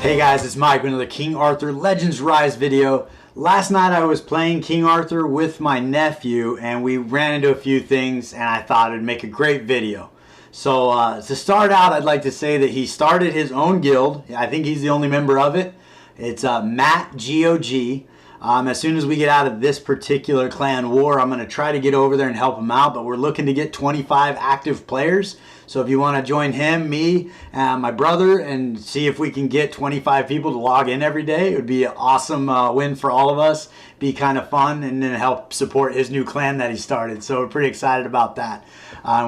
Hey guys, it's Mike with another King Arthur Legends Rise video. Last night I was playing King Arthur with my nephew and we ran into a few things and I thought it'd make a great video. So to start out, I'd like to say that he started his own guild. I think he's the only member of it. It's MikeGoG. As soon as we get out of this particular clan war, I'm going to try to get over there and help him out, but we're looking to get 25 active players. So if you want to join him, me, and my brother, and see if we can get 25 people to log in every day, it would be an awesome win for all of us. Be kind of fun, and then help support his new clan that he started. So we're pretty excited about that.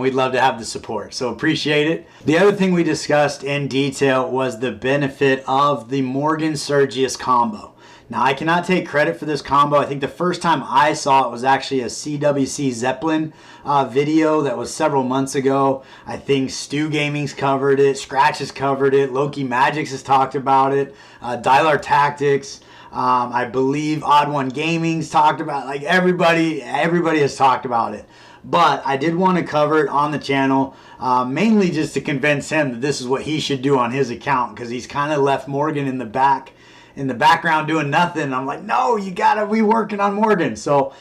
We'd love to have the support, so appreciate it. The other thing we discussed in detail was the benefit of the Morgan Sergius combo. Now, I cannot take credit for this combo. I think the first time I saw it was actually a CWC Zeppelin video that was several months ago. I think Stu Gaming's covered it, Scratch has covered it, Loki Magics has talked about it, Dylar Tactics, I believe Odd One Gaming's talked about it. Like everybody has talked about it. But I did want to cover it on the channel, mainly just to convince him that this is what he should do on his account, because he's kind of left Morgan in the background doing nothing. I'm like, no, you gotta be working on Morgan. So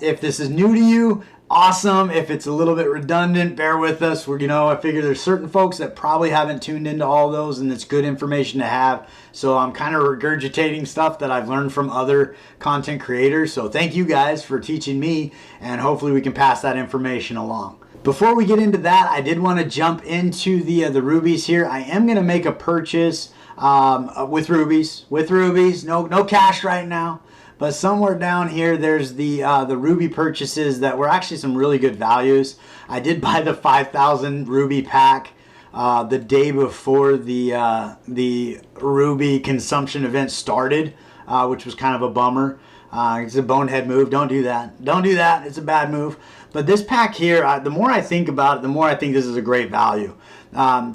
if this is new to you, awesome. If it's a little bit redundant, bear with us. I figure there's certain folks that probably haven't tuned into all those, and it's good information to have. So I'm kind of regurgitating stuff that I've learned from other content creators. So thank you guys for teaching me, and hopefully we can pass that information along. Before we get into that, I did want to jump into the rubies here. I am going to make a purchase with rubies. No cash right now, but somewhere down here there's the ruby purchases that were actually some really good values. I did buy the 5,000 ruby pack the day before the ruby consumption event started, which was kind of a bummer. It's a bonehead move. Don't do that. It's a bad move. But this pack here, the more I think about it, the more I think this is a great value.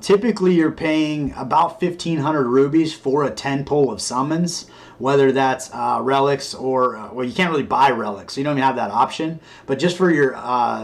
Typically, you're paying about 1,500 rubies for a 10 pull of summons, whether that's relics or, well, you can't really buy relics, so you don't even have that option. But just for your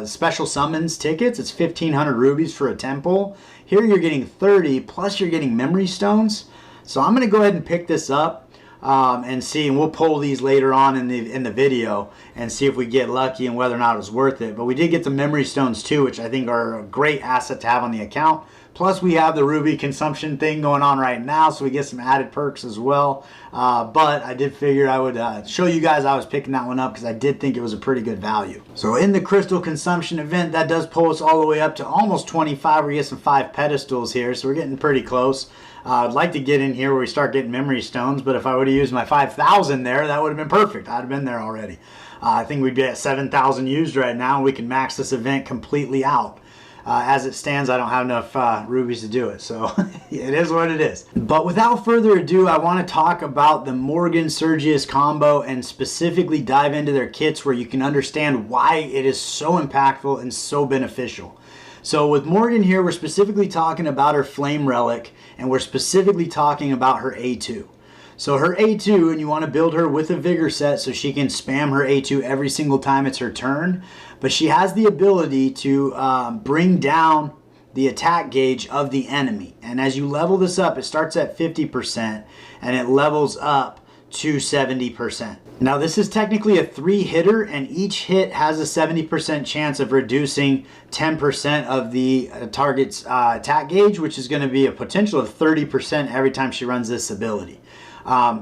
special summons tickets, it's 1,500 rubies for a 10 pull. Here you're getting 30, plus you're getting memory stones. So I'm going to go ahead and pick this up. And see, and we'll pull these later on in the video and see if we get lucky and whether or not it was worth it. But we did get the memory stones too, which I think are a great asset to have on the account. Plus we have the ruby consumption thing going on right now, so we get some added perks as well. But I did figure I would show you guys I was picking that one up because I did think it was a pretty good value. So in the crystal consumption event, that does pull us all the way up to almost 25. We get some 5 pedestals here, so we're getting pretty close. I'd like to get in here where we start getting memory stones, but if I would have used my 5,000 there, that would have been perfect. I'd have been there already. I think we'd be at 7,000 used right now, and we can max this event completely out. As it stands, I don't have enough rubies to do it, so it is what it is. But without further ado, I want to talk about the Morgan Sergius combo and specifically dive into their kits where you can understand why it is so impactful and so beneficial. So with Morgan here, we're specifically talking about her Flame Relic, and we're specifically talking about her A2. So her A2, and you want to build her with a Vigor set so she can spam her A2 every single time it's her turn. But she has the ability to bring down the attack gauge of the enemy. And as you level this up, it starts at 50% and it levels up to 70%. Now this is technically a 3-hitter, and each hit has a 70% chance of reducing 10% of the target's attack gauge, which is going to be a potential of 30% every time she runs this ability.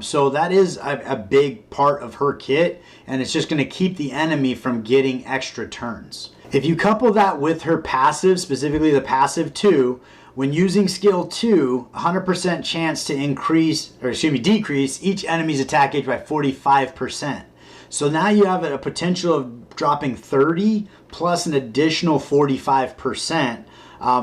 So that is a big part of her kit, and it's just going to keep the enemy from getting extra turns. If you couple that with her passive, specifically the passive 2, when using skill 2, 100% chance to decrease each enemy's attack gauge by 45%. So now you have a potential of dropping 30 plus an additional 45%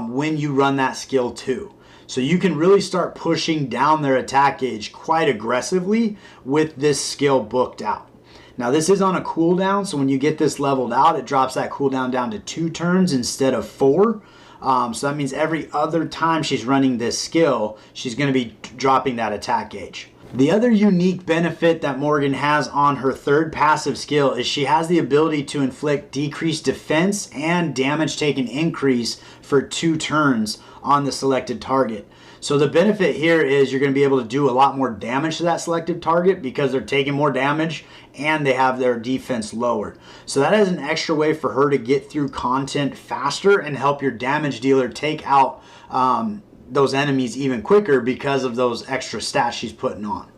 when you run that skill 2. So you can really start pushing down their attack gauge quite aggressively with this skill booked out. Now this is on a cooldown, so when you get this leveled out, it drops that cooldown down to 2 turns instead of 4. So that means every other time she's running this skill, she's going to be dropping that attack gauge. The other unique benefit that Morgan has on her third passive skill is she has the ability to inflict decreased defense and damage taken increase for 2 turns on the selected target. So the benefit here is you're going to be able to do a lot more damage to that selective target because they're taking more damage and they have their defense lowered. So that is an extra way for her to get through content faster and help your damage dealer take out those enemies even quicker because of those extra stats she's putting on.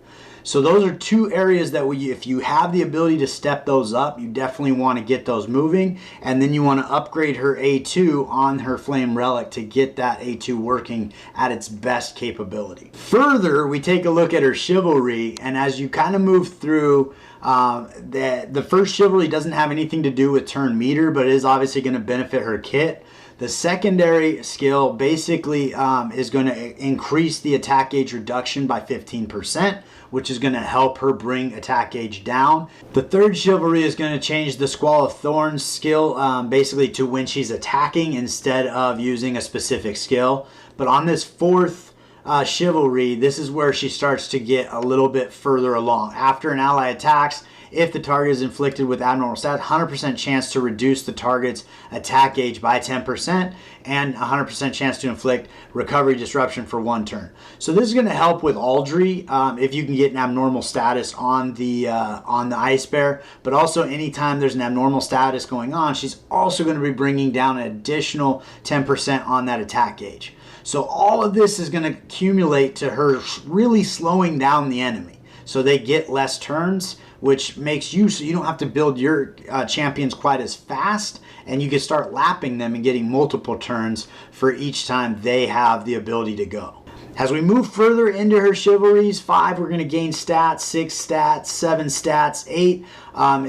So those are two areas that if you have the ability to step those up, you definitely want to get those moving. And then you want to upgrade her A2 on her Flame Relic to get that A2 working at its best capability. Further, we take a look at her Chivalry, and as you kind of move through, the first Chivalry doesn't have anything to do with turn meter, but it is obviously going to benefit her kit. The secondary skill basically is going to increase the attack gauge reduction by 15%, which is going to help her bring attack gauge down. The third Chivalry is going to change the Squall of Thorns skill basically to when she's attacking instead of using a specific skill. But on this fourth Chivalry, this is where she starts to get a little bit further along. After an ally attacks, if the target is inflicted with abnormal stats, 100% chance to reduce the target's attack gauge by 10% and 100% chance to inflict recovery disruption for 1 turn. So this is going to help with Aldry if you can get an abnormal status on the Ice Bear, but also anytime there's an abnormal status going on, she's also going to be bringing down an additional 10% on that attack gauge. So all of this is going to accumulate to her really slowing down the enemy so they get less turns, which makes you so you don't have to build your champions quite as fast, and you can start lapping them and getting multiple turns for each time they have the ability to go. As we move further into her Chivalries, 5, we're going to gain stats, 6 stats, 7 stats, 8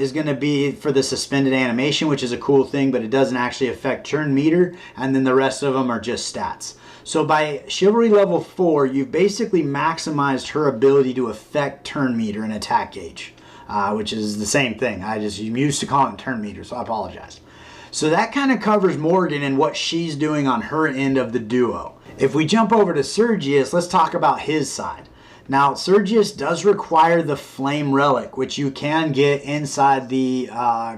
is going to be for the suspended animation, which is a cool thing, but it doesn't actually affect turn meter, and then the rest of them are just stats. So by Chivalry level 4, you've basically maximized her ability to affect turn meter and attack gauge. Which is the same thing. I'm used to calling it turn meter, so I apologize. So that kind of covers Morgan and what she's doing on her end of the duo. If we jump over to Sergius, let's talk about his side. Now, Sergius does require the Flame Relic, which you can get inside the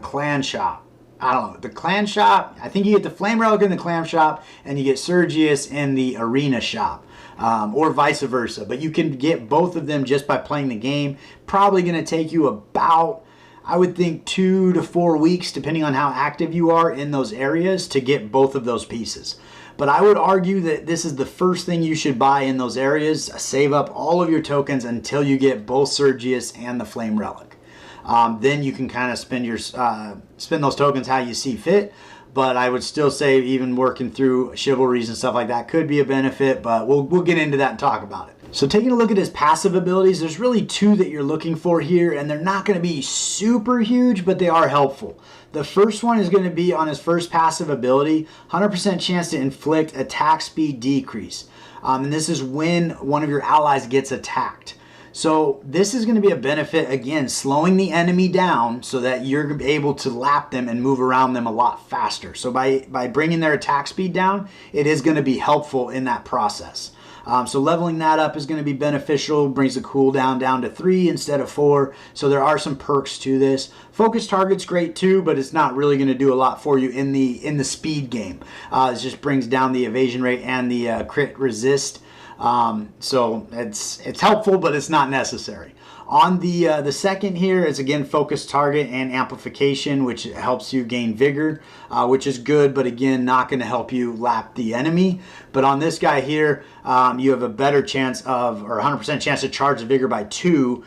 clan shop. I don't know, the clan shop, I think you get the Flame Relic in the clan shop, and you get Sergius in the arena shop. Or vice versa, but you can get both of them just by playing the game. Probably going to take you about, I would think, 2 to 4 weeks, depending on how active you are in those areas, to get both of those pieces. But I would argue that this is the first thing you should buy in those areas. Save up all of your tokens until you get both Sergius and the Flame Relic. Then you can kind of spend those tokens how you see fit. But I would still say even working through Chivalries and stuff like that could be a benefit, but we'll get into that and talk about it. So taking a look at his passive abilities, there's really 2 that you're looking for here, and they're not going to be super huge, but they are helpful. The first one is going to be on his first passive ability, 100% chance to inflict attack speed decrease. And this is when one of your allies gets attacked. So this is going to be a benefit, again, slowing the enemy down so that you're able to lap them and move around them a lot faster. So by bringing their attack speed down, it is going to be helpful in that process. So leveling that up is going to be beneficial, brings the cooldown down to 3 instead of 4. So there are some perks to this. Focus target's great too, but it's not really going to do a lot for you in the speed game. It just brings down the evasion rate and the crit resist. So it's helpful, but it's not necessary. On the second here is again focus target and amplification, which helps you gain vigor, which is good, but again not going to help you lap the enemy. But on this guy here, you have a better chance of, or 100% chance to charge the vigor by 2,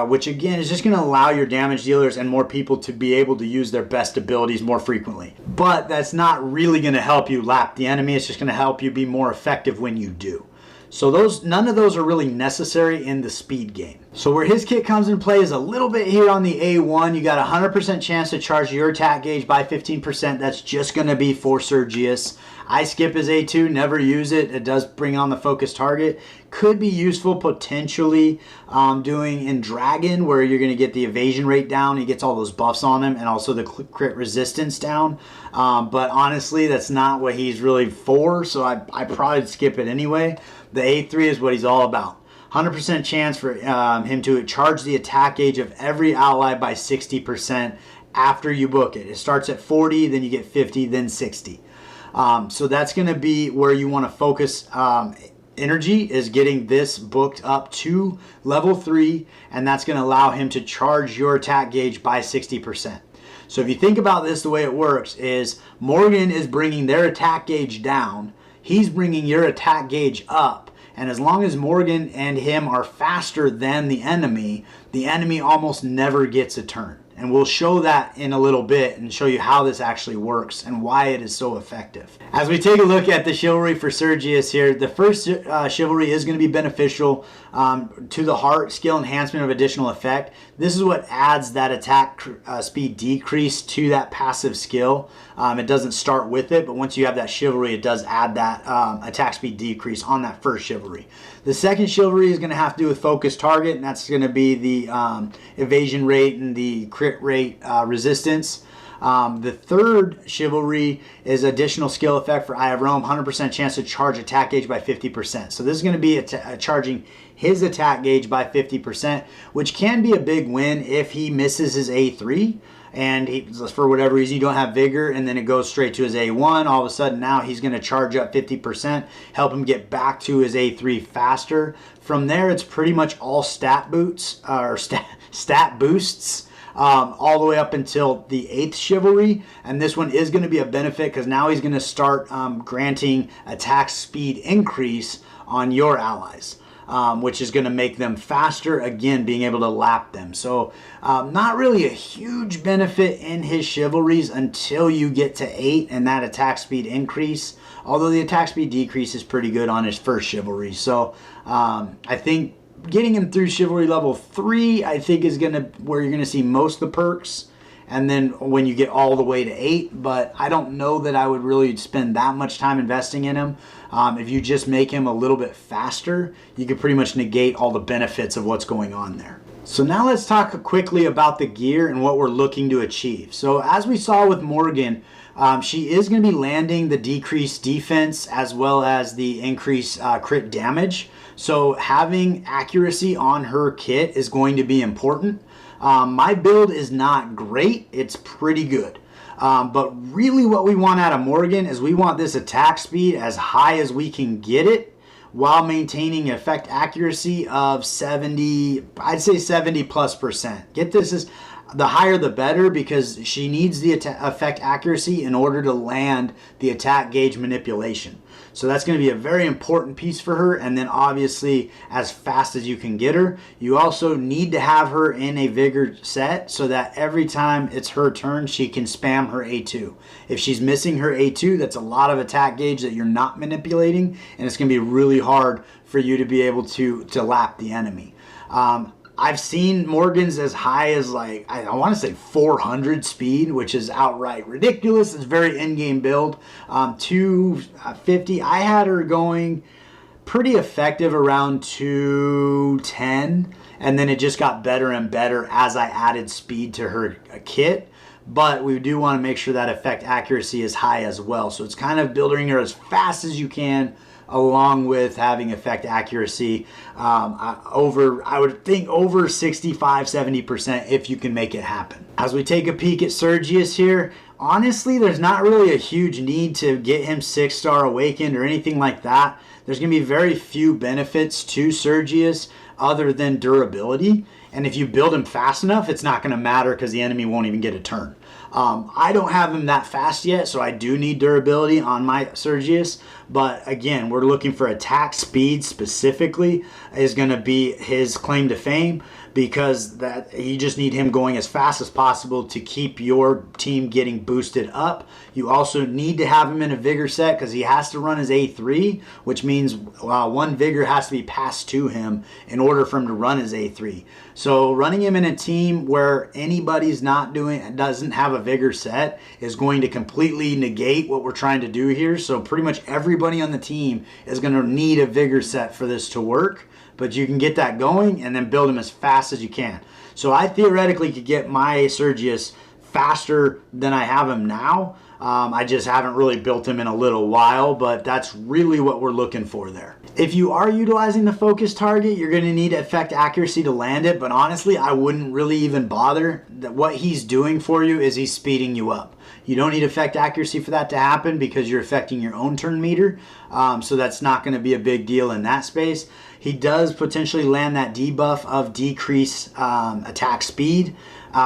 which again is just going to allow your damage dealers and more people to be able to use their best abilities more frequently. But that's not really going to help you lap the enemy. It's just going to help you be more effective when you do. So none of those are really necessary in the speed game. So where his kit comes in play is a little bit here on the A1. You got a 100% chance to charge your attack gauge by 15%. That's just going to be for Sergius. I skip his A2, never use it. It does bring on the focus target. Could be useful potentially doing in Dragon, where you're going to get the evasion rate down. He gets all those buffs on him and also the crit resistance down. But honestly, that's not what he's really for, so I probably skip it anyway. The A3 is what he's all about. 100% chance for him to charge the attack gauge of every ally by 60% after you book it. It starts at 40, then you get 50, then 60. So that's going to be where you want to focus energy is getting this booked up to level 3, and that's going to allow him to charge your attack gauge by 60%. So if you think about this, the way it works is Morgan is bringing their attack gauge down, he's bringing your attack gauge up, and as long as Morgan and him are faster than the enemy almost never gets a turn. And we'll show that in a little bit and show you how this actually works and why it is so effective. As we take a look at the chivalry for Sergius here, the first chivalry is going to be beneficial to the heart, skill enhancement of additional effect. This is what adds that attack speed decrease to that passive skill. It doesn't start with it, but once you have that chivalry, it does add that attack speed decrease on that first chivalry. The second chivalry is going to have to do with focus target, and that's going to be the evasion rate and the crit rate resistance. The third chivalry is additional skill effect for Eye of Rome, 100% chance to charge attack gauge by 50%. So this is going to be charging his attack gauge by 50%, which can be a big win if he misses his A3 and he, for whatever reason you don't have vigor, and then it goes straight to his A1. All of a sudden now he's going to charge up 50%, help him get back to his A3 faster. From there it's pretty much all stat boosts all the way up until the 8th chivalry, and this one is going to be a benefit because now he's going to start granting attack speed increase on your allies, which is going to make them faster, again being able to lap them. So not really a huge benefit in his chivalries until you get to 8 and that attack speed increase, although the attack speed decrease is pretty good on his first chivalry. So I think getting him through chivalry level 3, I think is where you're gonna see most of the perks, and then when you get all the way to 8. But I don't know that I would really spend that much time investing in him. If you just make him a little bit faster, you could pretty much negate all the benefits of what's going on there. So now let's talk quickly about the gear and what we're looking to achieve. So as we saw with Morgan, she is going to be landing the decreased defense as well as the increased crit damage. So having accuracy on her kit is going to be important. My build is not great, it's pretty good. But really what we want out of Morgan is we want this attack speed as high as we can get it while maintaining effect accuracy of 70, I'd say 70+%. Get this, is the higher the better, because she needs the effect accuracy in order to land the attack gauge manipulation. So that's going to be a very important piece for her. And then obviously as fast as you can get her, you also need to have her in a vigor set so that every time it's her turn, she can spam her A2. If she's missing her A2, that's a lot of attack gauge that you're not manipulating, and it's going to be really hard for you to be able to lap the enemy. I've seen Morgan's as high as, like, I want to say 400 speed, which is outright ridiculous. It's very in-game build. 250. I had her going pretty effective around 210, and then it just got better and better as I added speed to her kit. But we do want to make sure that effect accuracy is high as well. So it's kind of building her as fast as you can, along with having effect accuracy I would think over 65-70% if you can make it happen. As we take a peek at Sergius here, honestly there's not really a huge need to get him 6-star awakened or anything like that. There's going to be very few benefits to Sergius other than durability, and if you build him fast enough, it's not going to matter because the enemy won't even get a turn. I don't have him that fast yet, so I do need durability on my Sergius. But again, we're looking for attack speed specifically is going to be his claim to fame, because that you just need him going as fast as possible to keep your team getting boosted up. You also need to have him in a vigor set because he has to run his A3, which means one vigor has to be passed to him in order for him to run his A3. So running him in a team where anybody's doesn't have a vigor set is going to completely negate what we're trying to do here. So pretty much everybody on the team is going to need a vigor set for this to work. But you can get that going and then build him as fast as you can. So I theoretically could get my Sergius faster than I have him now. I just haven't really built him in a little while, but that's really what we're looking for there. If you are utilizing the focus target, you're going to need effect accuracy to land it, but honestly, I wouldn't really even bother. What he's doing for you is he's speeding you up. You don't need effect accuracy for that to happen because you're affecting your own turn meter. So that's not going to be a big deal in that space. He does potentially land that debuff of decrease attack speed,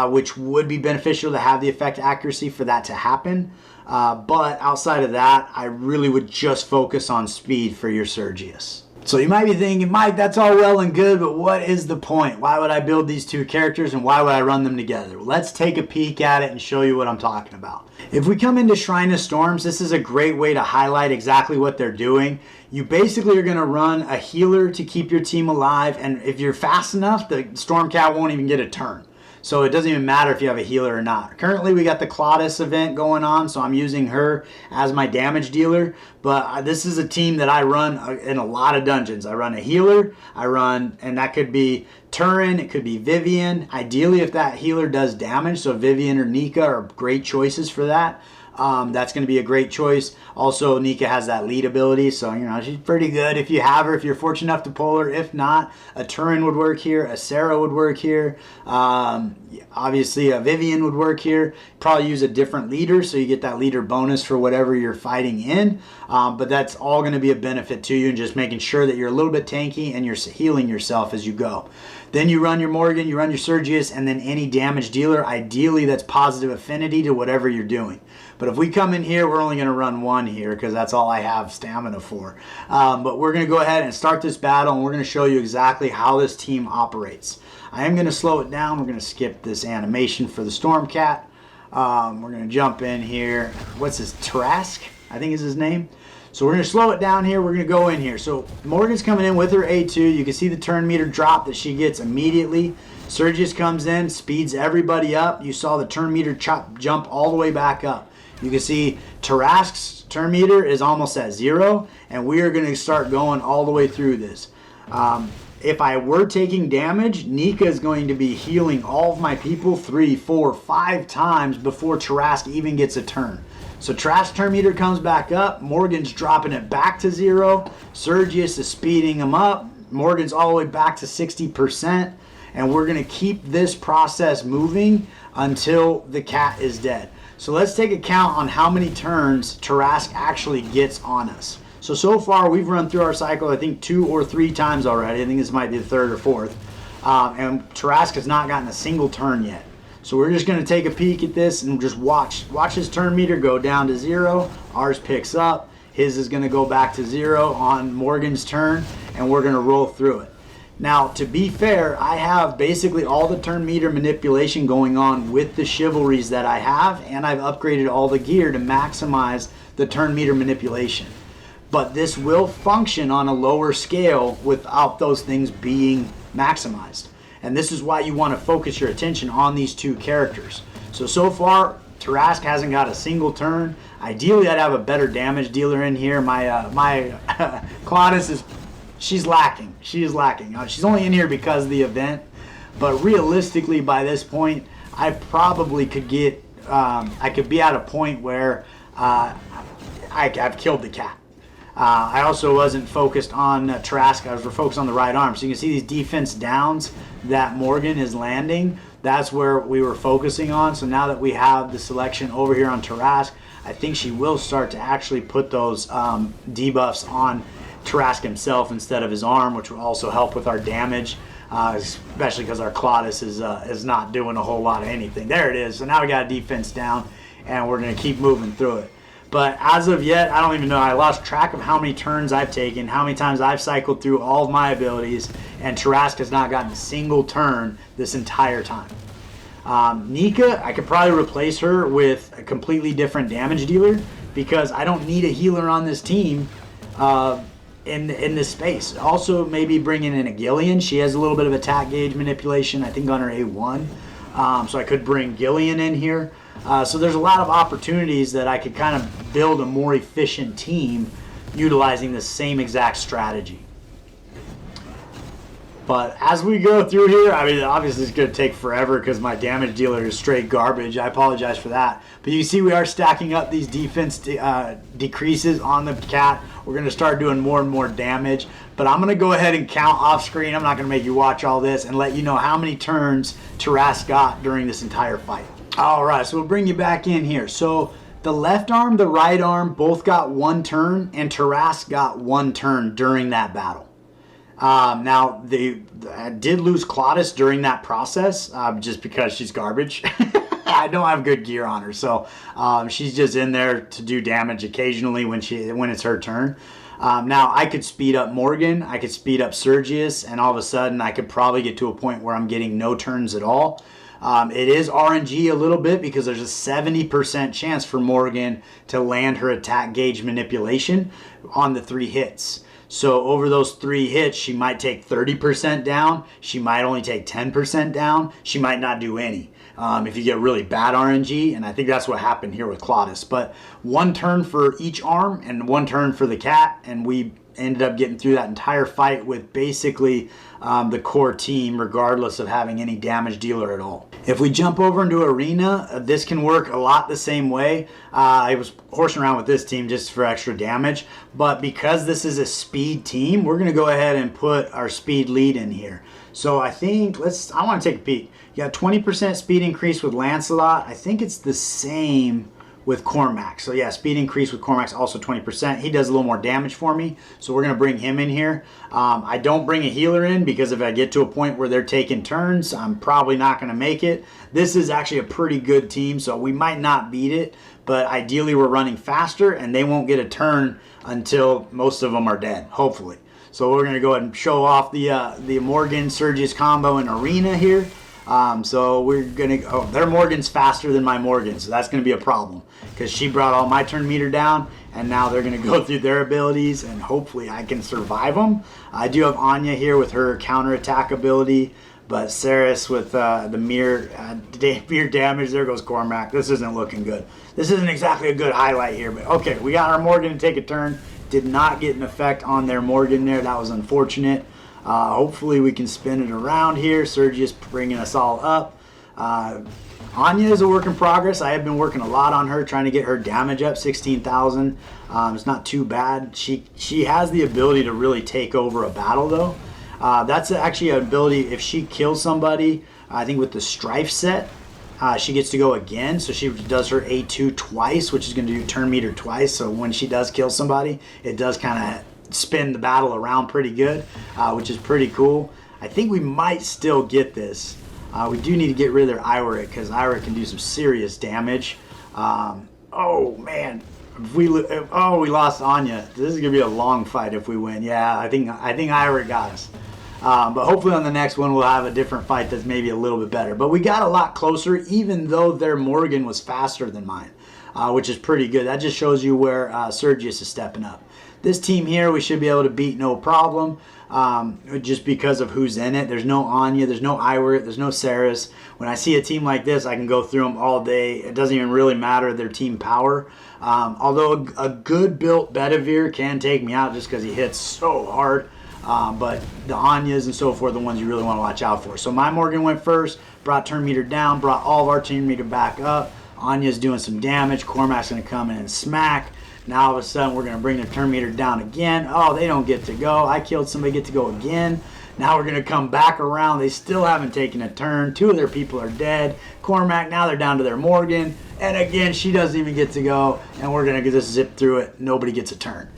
which would be beneficial to have the effect accuracy for that to happen. But outside of that, I really would just focus on speed for your Sergius. So you might be thinking, Mike, that's all well and good, but what is the point? Why would I build these two characters and why would I run them together? Well, let's take a peek at it and show you what I'm talking about. If we come into Shrine of Storms, this is a great way to highlight exactly what they're doing. You basically are going to run a healer to keep your team alive, and if you're fast enough, the Stormcat won't even get a turn. So it doesn't even matter if you have a healer or not. Currently, we got the Claudius event going on, so I'm using her as my damage dealer. But this is a team that I run in a lot of dungeons. I run a healer, and that could be Turin, it could be Vivian. Ideally, if that healer does damage, so Vivian or Nika are great choices for that. That's going to be a great choice. Also, Nika has that lead ability, so she's pretty good if you have her, if you're fortunate enough to pull her. If not, a Turin would work here, a Sarah would work here. Obviously, a Vivian would work here. Probably use a different leader, so you get that leader bonus for whatever you're fighting in. But that's all going to be a benefit to you, and just making sure that you're a little bit tanky and you're healing yourself as you go. Then you run your Morgan, you run your Sergius, and then any damage dealer, ideally that's positive affinity to whatever you're doing. But if we come in here, we're only going to run one here because that's all I have stamina for. But we're going to go ahead and start this battle, and we're going to show you exactly how this team operates. I am going to slow it down. We're going to skip this animation for the Stormcat. We're going to jump in here. What's his? Tarask, I think is his name. So we're going to slow it down here. We're going to go in here. So Morgan's coming in with her A2. You can see the turn meter drop that she gets immediately. Sergius comes in, speeds everybody up. You saw the turn meter jump all the way back up. You can see Tarask's turn meter is almost at 0, and we are going to start going all the way through this. If I were taking damage, Nika is going to be healing all of my people 3, 4, 5 times before Tarask even gets a turn. So Tarask's turn meter comes back up. Morgan's dropping it back to 0. Sergius is speeding him up. Morgan's all the way back to 60%. And we're going to keep this process moving until the cat is dead. So let's take a count on how many turns Tarask actually gets on us. So far we've run through our cycle, I think 2 or 3 times already. I think this might be the 3rd or 4th. And Tarask has not gotten a single turn yet. So we're just going to take a peek at this and just watch his turn meter go down to 0. Ours picks up. His is going to go back to 0 on Morgan's turn, and we're going to roll through it. Now, to be fair, I have basically all the turn meter manipulation going on with the chivalries that I have, and I've upgraded all the gear to maximize the turn meter manipulation. But this will function on a lower scale without those things being maximized. And this is why you want to focus your attention on these two characters. So far, Tarask hasn't got a single turn. Ideally, I'd have a better damage dealer in here. My Claudius she's lacking. She is lacking. She's only in here because of the event. But realistically, by this point, I probably could get, I could be at a point where I've killed the cat. I also wasn't focused on Tarask. I was focused on the right arm. So you can see these defense downs that Morgan is landing. That's where we were focusing on. So now that we have the selection over here on Tarask, I think she will start to actually put those debuffs on Tarask himself instead of his arm, which will also help with our damage, especially because our Claudius is not doing a whole lot of anything. There it is. So now we got a defense down, and we're going to keep moving through it. But as of yet, I don't even know. I lost track of how many turns I've taken, how many times I've cycled through all of my abilities, and Tarask has not gotten a single turn this entire time. Nika, I could probably replace her with a completely different damage dealer because I don't need a healer on this team in this space. Also, maybe bringing in a Gillian. She has a little bit of attack gauge manipulation, I think, on her A1. So I could bring Gillian in here. So there's a lot of opportunities that I could kind of build a more efficient team utilizing the same exact strategy. But as we go through here, I mean, obviously it's going to take forever because my damage dealer is straight garbage. I apologize for that. But you see we are stacking up these defense decreases on the cat. We're going to start doing more and more damage. But I'm going to go ahead and count off screen. I'm not going to make you watch all this and let you know how many turns Tarask got during this entire fight. All right, so we'll bring you back in here. So the left arm, the right arm, both got 1 turn, and Taras got 1 turn during that battle. Now, I did lose Claudius during that process, just because she's garbage. I don't have good gear on her, so she's just in there to do damage occasionally when it's her turn. Now, I could speed up Morgan, I could speed up Sergius, and all of a sudden I could probably get to a point where I'm getting no turns at all. It is RNG a little bit because there's a 70% chance for Morgan to land her attack gauge manipulation on the 3 hits. So over those 3 hits, she might take 30% down. She might only take 10% down. She might not do any if you get really bad RNG. And I think that's what happened here with Claudius. But 1 turn for each arm and 1 turn for the cat. And we ended up getting through that entire fight with basically the core team, regardless of having any damage dealer at all. If we jump over into arena, this can work a lot the same way. I was horsing around with this team just for extra damage, but because this is a speed team, we're going to go ahead and put our speed lead in here. So I think I want to take a peek. You got 20% speed increase with Lancelot. I think it's the same with Cormac. So yeah, speed increase with Cormac's also 20%. He does a little more damage for me, so we're gonna bring him in here. I don't bring a healer in because if I get to a point where they're taking turns, I'm probably not gonna make it. This is actually a pretty good team, so we might not beat it, but ideally we're running faster and they won't get a turn until most of them are dead, hopefully. So we're gonna go ahead and show off the Morgan Sergius combo in arena here. So we're gonna their Morgan's faster than my Morgan, so that's gonna be a problem because she brought all my turn meter down, and now they're gonna go through their abilities, and hopefully I can survive them. I do have Anya here with her counter attack ability, but Sergius with the mirror damage. There goes Cormac. This isn't looking good. This isn't exactly a good highlight here, but okay, we got our Morgan to take a turn. Did not get an effect on their Morgan there. That was unfortunate. Hopefully we can spin it around here. Sergius bringing us all up. Anya is a work in progress. I have been working a lot on her, trying to get her damage up, 16,000. It's not too bad. She has the ability to really take over a battle, though. That's actually an ability. If she kills somebody, I think with the Strife set, she gets to go again. So she does her A2 twice, which is going to do turn meter twice. So when she does kill somebody, it does kind of spin the battle around pretty good, which is pretty cool. I think we might still get this. We do need to get rid of their Iric because Iric can do some serious damage. Oh man, we lost Anya. This is gonna be a long fight if we win. Yeah, I think Iric got us. But hopefully on the next one we'll have a different fight that's maybe a little bit better. But we got a lot closer, even though their Morgan was faster than mine, which is pretty good. That just shows you where Sergius is stepping up. This team here we should be able to beat no problem, just because of who's in it. There's no Anya, there's no Iwart, there's no Sergius. When I see a team like this, I can go through them all day. It doesn't even really matter their team power. Although a good built Bedivere can take me out just because he hits so hard. But the Anyas and so forth are the ones you really want to watch out for. So my Morgan went first, brought turn meter down, brought all of our turn meter back up. Anya's doing some damage. Cormac's going to come in and smack. Now all of a sudden we're going to bring the turn meter down again. Oh, they don't get to go. I killed somebody, get to go again. Now we're going to come back around. They still haven't taken a turn. 2 of their people are dead. Cormac, now they're down to their Morgan. And again, she doesn't even get to go. And we're going to just zip through it. Nobody gets a turn.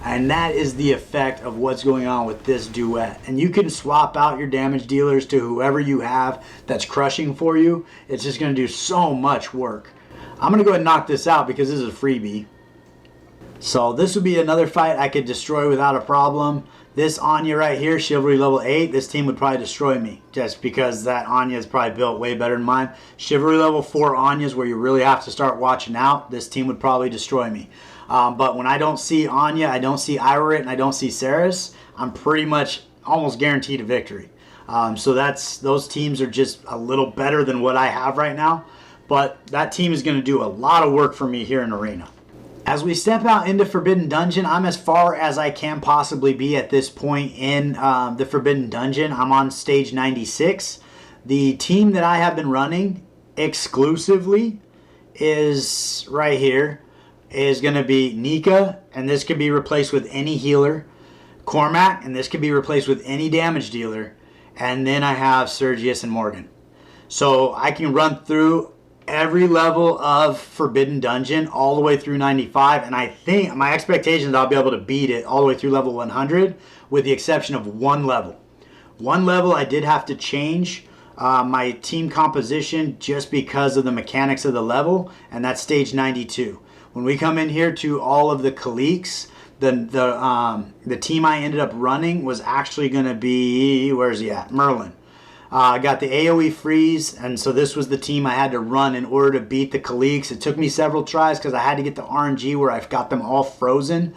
And that is the effect of what's going on with this duet. And you can swap out your damage dealers to whoever you have that's crushing for you. It's just going to do so much work. I'm going to go ahead and knock this out because this is a freebie. So this would be another fight I could destroy without a problem. This Anya right here, Chivalry level 8, this team would probably destroy me just because that Anya is probably built way better than mine. Chivalry level 4 Anyas where you really have to start watching out, this team would probably destroy me. But when I don't see Anya, I don't see Iwart, and I don't see Sergius, I'm pretty much almost guaranteed a victory. So those teams are just a little better than what I have right now. But that team is going to do a lot of work for me here in Arena. As we step out into Forbidden Dungeon, I'm as far as I can possibly be at this point in the Forbidden Dungeon. I'm on stage 96. The team that I have been running exclusively is right here. Is going to be Nika, and this can be replaced with any healer. Cormac, and this can be replaced with any damage dealer. And then I have Sergius and Morgan. So I can run through every level of Forbidden Dungeon all the way through 95, and I think my expectation is I'll be able to beat it all the way through level 100, with the exception of one level. One level I did have to change my team composition just because of the mechanics of the level, and that's stage 92. When we come in here to all of the Kaliks, the team I ended up running was actually going to be, where's he at? Merlin. I got the AoE freeze, and so this was the team I had to run in order to beat the Kaliks. It took me several tries because I had to get the RNG where I've got them all frozen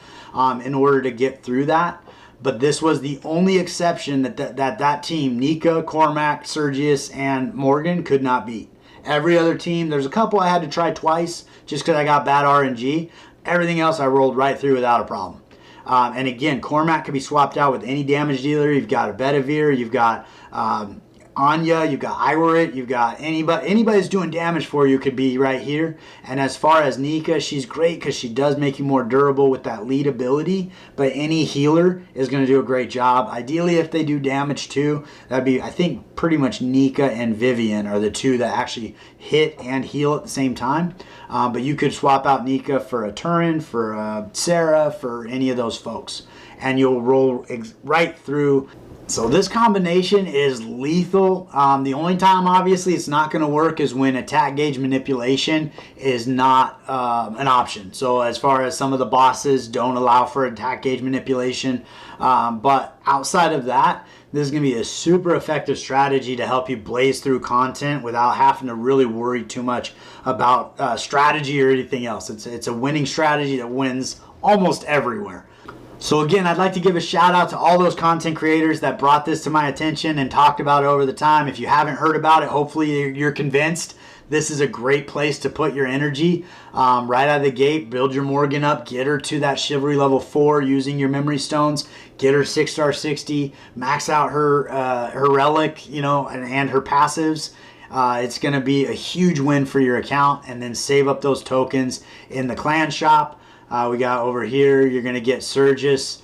in order to get through that. But this was the only exception that team, Nika, Cormac, Sergius, and Morgan, could not beat. Every other team, there's a couple I had to try twice just because I got bad RNG. Everything else I rolled right through without a problem. And again, Cormac can be swapped out with any damage dealer. You've got a Bedivere, you've got Anya, you've got Iwarit, you've got anybody's doing damage for you could be right here. And as far as Nika, she's great because she does make you more durable with that lead ability, but any healer is going to do a great job. Ideally, if they do damage too, that'd be, I think, pretty much Nika and Vivian are the two that actually hit and heal at the same time. But you could swap out Nika for a Turin, for Sarah, for any of those folks, and you'll roll right through. So this combination is lethal. The only time, obviously, it's not going to work is when attack gauge manipulation is not an option. So as far as some of the bosses don't allow for attack gauge manipulation. But outside of that, this is going to be a super effective strategy to help you blaze through content without having to really worry too much about strategy or anything else. It's a winning strategy that wins almost everywhere. So again, I'd like to give a shout out to all those content creators that brought this to my attention and talked about it over the time. If you haven't heard about it, hopefully you're convinced. This is a great place to put your energy right out of the gate. Build your Morgan up, get her to that Chivalry level 4 using your memory stones, get her 6-star 60, max out her relic, and her passives. It's going to be a huge win for your account, and then save up those tokens in the clan shop. We got over here, you're going to get Sergius.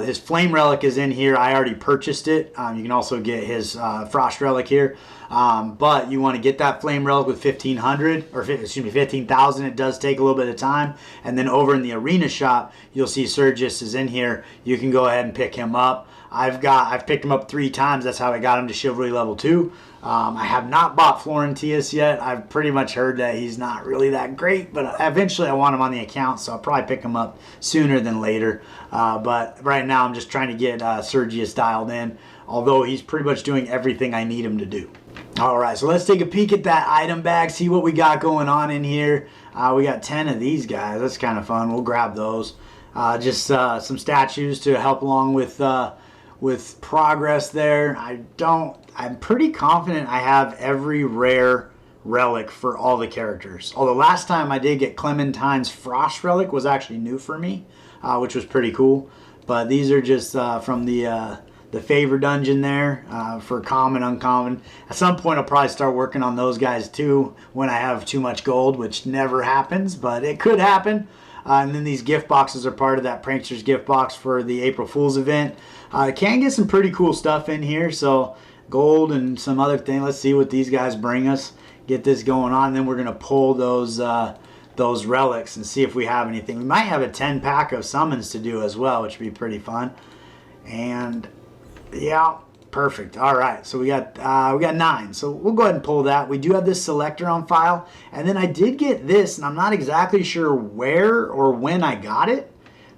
His Flame Relic is in here. I already purchased it. You can also get his Frost Relic here. But you want to get that Flame Relic with 1,500, or excuse me, 15,000. It does take a little bit of time. And then over in the arena shop, you'll see Sergius is in here. You can go ahead and pick him up. I've picked him up 3 times. That's how I got him to Chivalry level 2. I have not bought Florentius yet. I've pretty much heard that he's not really that great, but eventually I want him on the account, so I'll probably pick him up sooner than later. But right now I'm just trying to get Sergius dialed in, although he's pretty much doing everything I need him to do. Alright, so let's take a peek at that item bag, see what we got going on in here. We got 10 of these guys. That's kind of fun. We'll grab those. Just some statues to help along with progress there. I'm pretty confident I have every rare relic for all the characters. Although last time I did get Clementine's Frost Relic was actually new for me, which was pretty cool. But these are just from the favor dungeon there for common, uncommon. At some point I'll probably start working on those guys too when I have too much gold, which never happens, but it could happen. And then these gift boxes are part of that Prankster's gift box for the April Fool's event. Can get some pretty cool stuff in here, so gold and some other thing. Let's see what these guys bring us. Get this going on, then we're going to pull those relics and see if we have anything. We might have a 10-pack of summons to do as well, which would be pretty fun. And yeah, perfect. All right, so we got 9. So we'll go ahead and pull that. We do have this selector on file, and then I did get this, and I'm not exactly sure where or when I got it,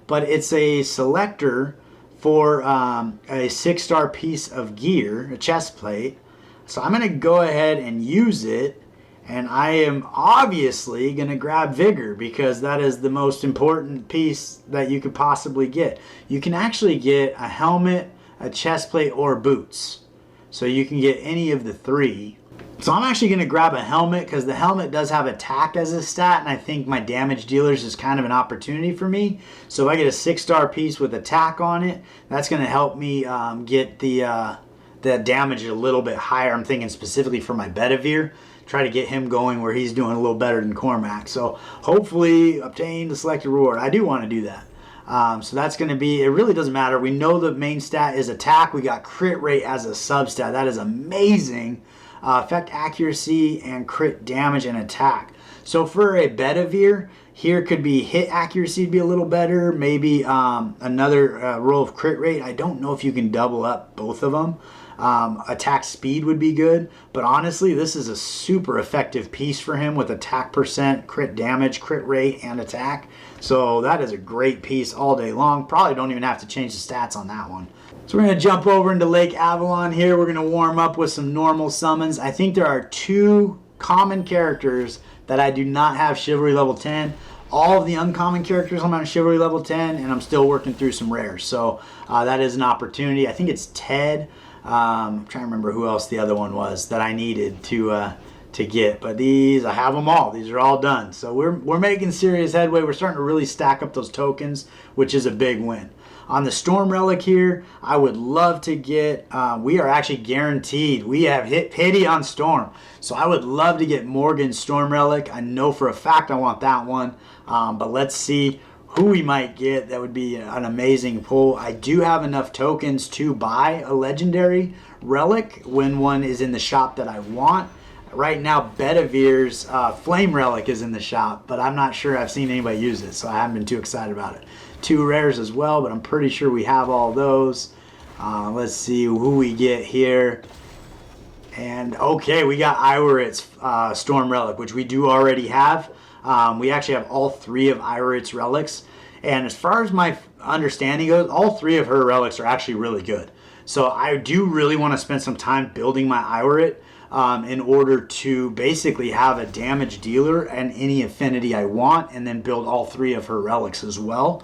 but it's a selector for a 6-star piece of gear, a chest plate. So I'm going to go ahead and use it, and I am obviously going to grab Vigor because that is the most important piece that you could possibly get. You can actually get a helmet, a chest plate, or boots. So you can get any of the 3. So I'm actually going to grab a helmet because the helmet does have attack as a stat, and I think my damage dealers is kind of an opportunity for me. So if I get a 6-star piece with attack on it, that's going to help me get the damage a little bit higher. I'm thinking specifically for my Bedivere. Try to get him going where he's doing a little better than Cormac. So hopefully obtain the selected reward. I do want to do that. So that's going to be, it really doesn't matter. We know the main stat is attack. We got crit rate as a substat. That is amazing. effect accuracy, and crit damage and attack. So for a Bedivere, here could be hit accuracy to be a little better, maybe another roll of crit rate. I don't know if you can double up both of them. Attack speed would be good, but honestly, this is a super effective piece for him with attack percent, crit damage, crit rate, and attack. So that is a great piece all day long. Probably don't even have to change the stats on that one. So we're going to jump over into Lake Avalon here. We're going to warm up with some normal summons. I think there are 2 common characters that I do not have Chivalry level 10. All of the uncommon characters I'm on Chivalry level 10, and I'm still working through some rares. So that is an opportunity. I think it's Ted. I'm trying to remember who else the other one was that I needed to get. But these, I have them all. These are all done. So we're making serious headway. We're starting to really stack up those tokens, which is a big win. On the Storm Relic here, I would love to get, we are actually guaranteed. We have hit pity on Storm. So I would love to get Morgan's Storm Relic. I know for a fact I want that one. But let's see who we might get. That would be an amazing pull. I do have enough tokens to buy a legendary relic when one is in the shop that I want. Right now, Bedivere's Flame Relic is in the shop, but I'm not sure I've seen anybody use it, so I haven't been too excited about it. 2 rares as well, but I'm pretty sure we have all those. Let's see who we get here. And okay, we got Iwarit's Storm Relic, which we do already have. We actually have all 3 of Iwarit's relics. And as far as my understanding goes, all 3 of her relics are actually really good. So I do really want to spend some time building my Iwarit in order to basically have a damage dealer and any affinity I want, and then build all 3 of her relics as well,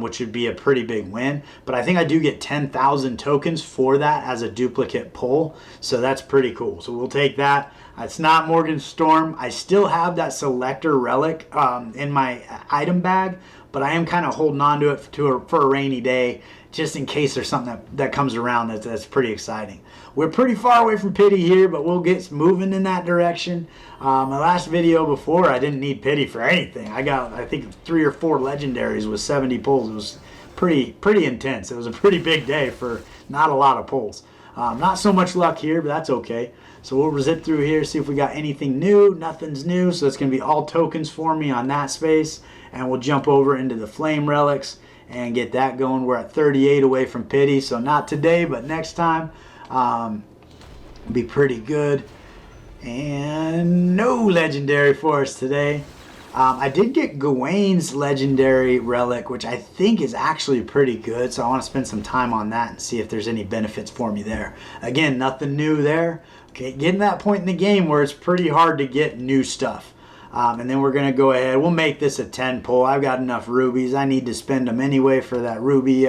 which would be a pretty big win. But I think I do get 10,000 tokens for that as a duplicate pull, so that's pretty cool. So we'll take that. It's not Morgan's Storm. I still have that Selector relic in my item bag, but I am kind of holding on to it for a rainy day, just in case there's something that comes around that's pretty exciting. We're pretty far away from pity here, but we'll get moving in that direction. My last video before, I didn't need pity for anything. I got, I think, 3 or 4 legendaries with 70 pulls. It was pretty intense. It was a pretty big day for not a lot of pulls. Not so much luck here, but that's okay. So we'll zip through here, see if we got anything new. Nothing's new, so it's going to be all tokens for me on that space. And we'll jump over into the Flame Relics and get that going. We're at 38 away from pity, so not today, but next time. Be pretty good. And no legendary for us today. I did get Gawain's legendary relic, which I think is actually pretty good, so I want to spend some time on that and see if there's any benefits for me there. Again, nothing new there. Okay, getting that point in the game where it's pretty hard to get new stuff. And then we're going to go ahead. We'll make this a 10 pull. I've got enough rubies. I need to spend them anyway for that ruby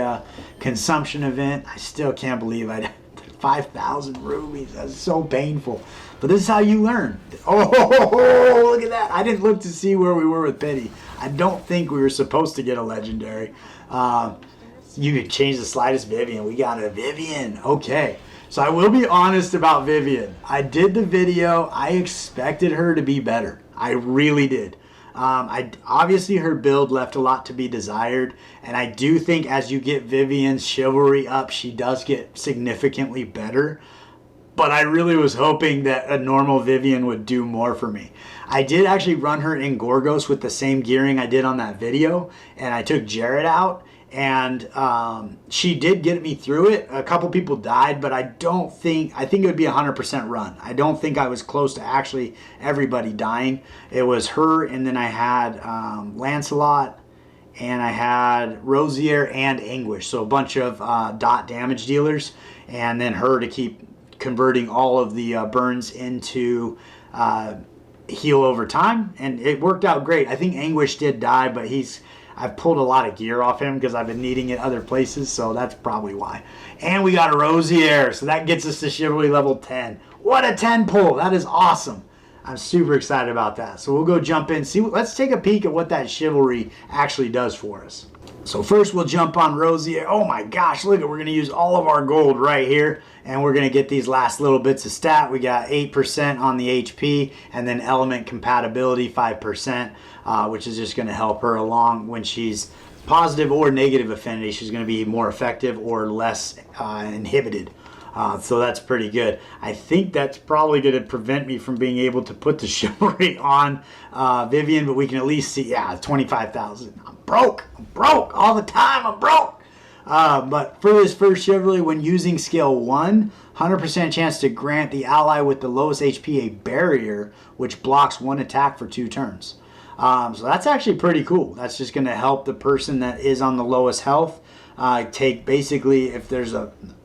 consumption event. I still can't believe I 5,000 rubies. That's so painful. But this is how you learn. Oh, look at that. I didn't look to see where we were with pity. I don't think we were supposed to get a legendary. You could change the slightest Vivian. We got a Vivian. Okay. So I will be honest about Vivian. I did the video. I expected her to be better. I really did. Obviously her build left a lot to be desired, and I do think as you get Vivian's chivalry up, she does get significantly better. But I really was hoping that a normal Vivian would do more for me. I did actually run her in Gorgos with the same gearing I did on that video, and I took Jared out, and she did get me through it. A couple people died, but I think it would be 100% run. I don't think I was close to actually everybody dying. It was her, and then I had Lancelot, and I had Rosier and Anguish, so a bunch of dot damage dealers, and then her to keep converting all of the burns into heal over time, and it worked out great. I think Anguish did die, but I've pulled a lot of gear off him because I've been needing it other places, so that's probably why. And we got a Rosier, so that gets us to Chivalry level 10. What a 10 pull! That is awesome. I'm super excited about that. So we'll go jump in. Let's take a peek at what that Chivalry actually does for us. So first we'll jump on Rosier. Oh my gosh, look, we're going to use all of our gold right here, and we're going to get these last little bits of stat. We got 8% on the HP, and then element compatibility 5%, which is just going to help her along when she's positive or negative affinity. She's going to be more effective or less inhibited. So that's pretty good. I think that's probably going to prevent me from being able to put the chivalry on Vivian, but we can at least see, yeah, 25,000. I'm broke all the time. I'm broke. But for this first chivalry, when using skill 1, 100% chance to grant the ally with the lowest HP a barrier, which blocks 1 attack for 2 turns. So that's actually pretty cool. That's just going to help the person that is on the lowest health take, basically, if there's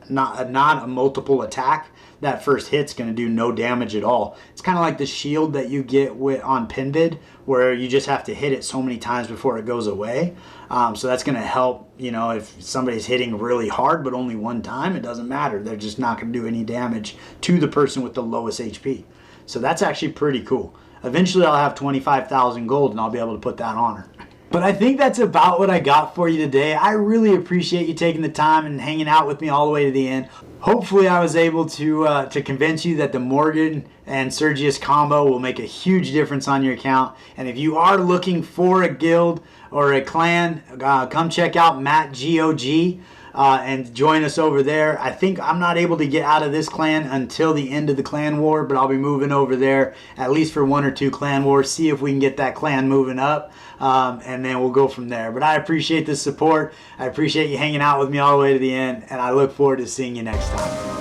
not a multiple attack, that first hit's going to do no damage at all. It's kind of like the shield that you get on Pinvid, where you just have to hit it so many times before it goes away. So that's going to help, you know, if somebody's hitting really hard but only one time, it doesn't matter. They're just not going to do any damage to the person with the lowest HP. So that's actually pretty cool. Eventually I'll have 25,000 gold and I'll be able to put that on her. But I think that's about what I got for you today. I really appreciate you taking the time and hanging out with me all the way to the end. Hopefully I was able to convince you that the Morgan and Sergius combo will make a huge difference on your account. And if you are looking for a guild or a clan, come check out MikeGoG. And join us over there. I think I'm not able to get out of this clan until the end of the clan war, but I'll be moving over there at least for 1 or 2 clan wars, see if we can get that clan moving up, and then we'll go from there. But I appreciate the support. I appreciate you hanging out with me all the way to the end, and I look forward to seeing you next time.